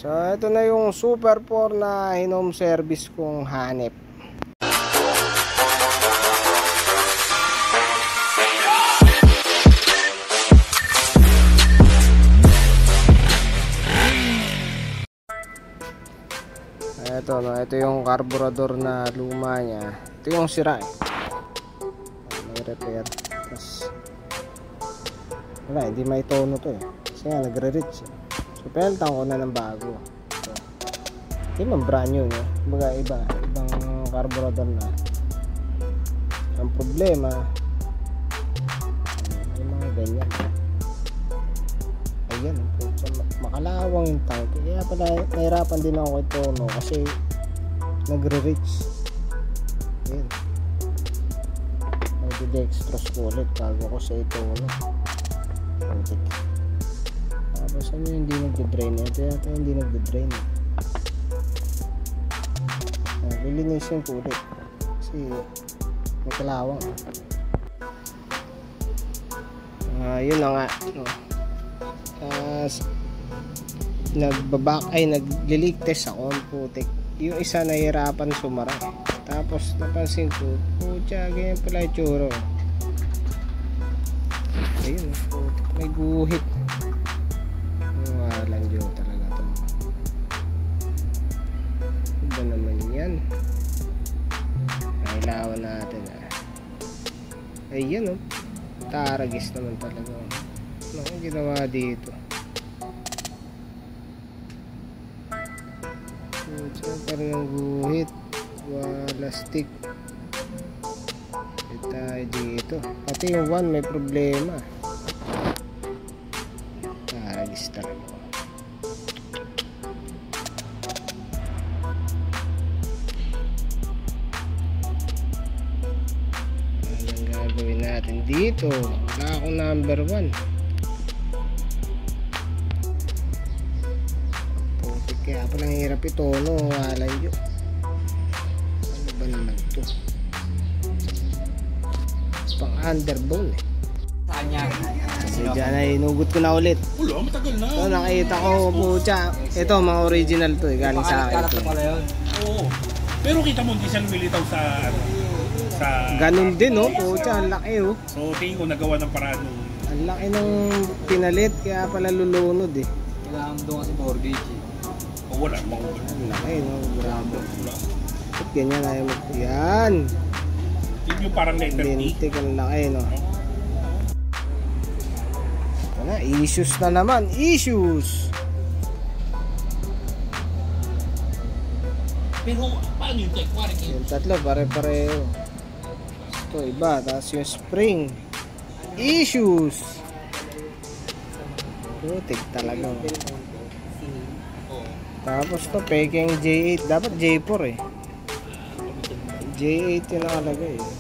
So ito na yung Super 4 na home service kong hanep. Ito yung carburetor na luma niya. Ito yung sira eh. May repair. Tapos wala, hindi may tono to eh. Kasi nga nagre-reach eh. So penaltan ko na ng bago. So, hindi man brand new no? Baga ibang carburetor na. Ang problema yung mga ganyan. Ayan, makalawang yung tank. Kaya pala nahirapan din ako kay tono kasi nagre-reach. Ayan, nagde-dextrose ko ulit bago ko sa itono. Antik. Tapos ano yung hindi nagde-drain? Ito yata hindi nagde-drain. Lilinisin ko ulit kasi may kalawang. Yun na nga no. Nagli-leak test ako ng putik. Yung isa nahihirapan sumara. Tapos napansin ko, putya, ganyan pala yung tsura. Ayun, putik, may guhit. Walang Diyo talaga to. Iba naman yan. Nailawan natin Ayun taragis naman talaga. Ano ang ginawa dito? Parang yung guhit. Walastik. Tayo dito. Pati yung 1 may problema. Taragis talaga. Anong gagawin natin dito? Wala akong number 1. Kaya palang hirap ito, no? Wala yun. Ano ba naman ito? Pang underbone eh. Kasi dyan ay inugot ko na ulit. Ulo, matagal na. Ito nakita ko, pucha. Ito mga original to eh. Galing sa akin ito. Oo. Pero kita mo, hindi siya lumilitaw sa ganun din, no? Pucha, ang laki oh. So tingin ko nagawa ng paraan. Ang laki ng pinalit, kaya pala lulunod eh. Kailangan doon kasi 4 gauge eh. O wala, ang laki, no? Grabe. Ba't ganyan ayaw mo? Yan! Yung parang letter T. Lintik ang laki, no? Ito na, issues na naman. Issues! Pero paano yung tech? Yung tatlo, pare-pareho. Ito, iba. Tapos yung spring. Issues! Putik talaga. Tapos to, peking J8. Dapat J4 eh. J8 yung nakalagay eh.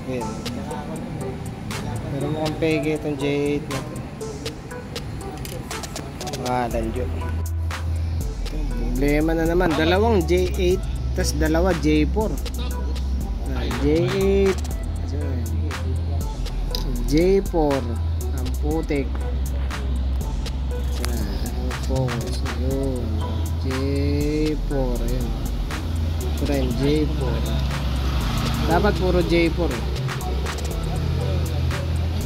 Ayan. Pero mukhang peke itong J8 na to. Danjo. Problema na naman. Dalawang J8 tas dalawa J4. J8 J4 ang putik. Focus yun. J4 ayun. Ito rin J4. Dapat puro J4 eh.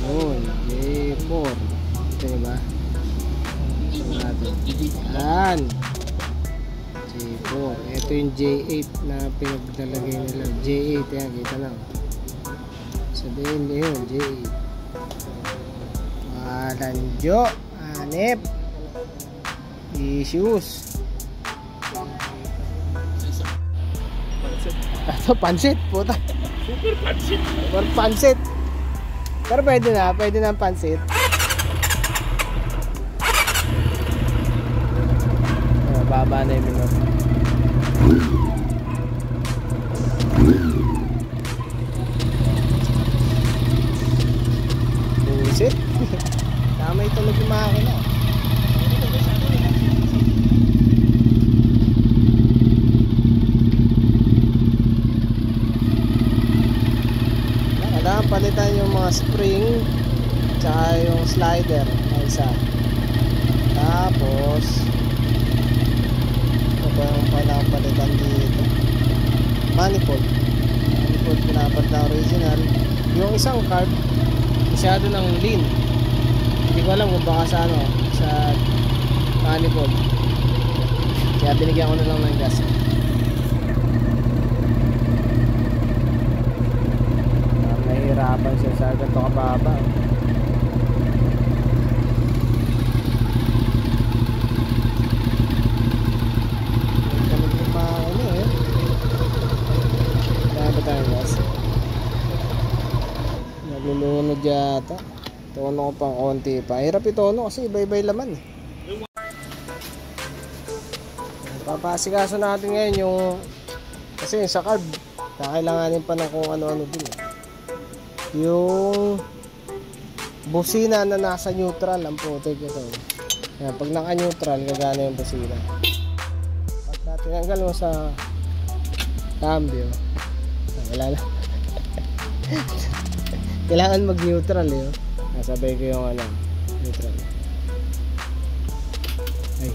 Yun J4. Ito diba? Yan J4. Ito yung J8 na pinagdalagay nila. J8 yan. Kita na sabihin yun J8. Walanjo. Hanep. Issues. Ito pansit puta. Super pansit. Super pansit. Pero pwede na ang pansit. Baba na yung minot. Pansit. Tama ito yung makina. Palitan yung mga spring tsaka yung slider na isa. Tapos ito ba yung pinapalitan dito? Manifold pinapat na original. Yung isang card masyado ng lean, hindi ko alam kung baka sa ano, sa manifold, kaya binigyan ko na lang ng gas. Nahihirapan siya sa ganito kababa. Nalulunod yata. Tono ko pang konti pa. Hirap itono kasi iba-iba yung laman. Papasikaso natin ngayon yung, kasi sa carb kakailanganin pa ng kung ano-ano din yung busina na nasa neutral. Ang putik ito. Yan, pag naka-neutral gagana yung busina. Pag tinanggal mo sa cambio, wala na. Kailangan mag-neutral yun. Nasabay ko yung ano, neutral. Ay,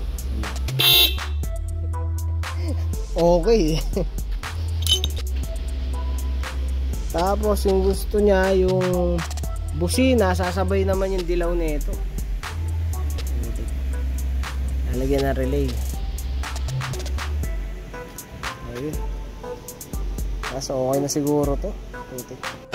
okay. Tapos yung gusto niya, yung busina, sasabay naman yung dilaw nito. Lalagyan ng relay. Ayun. So okay na siguro to. Putik.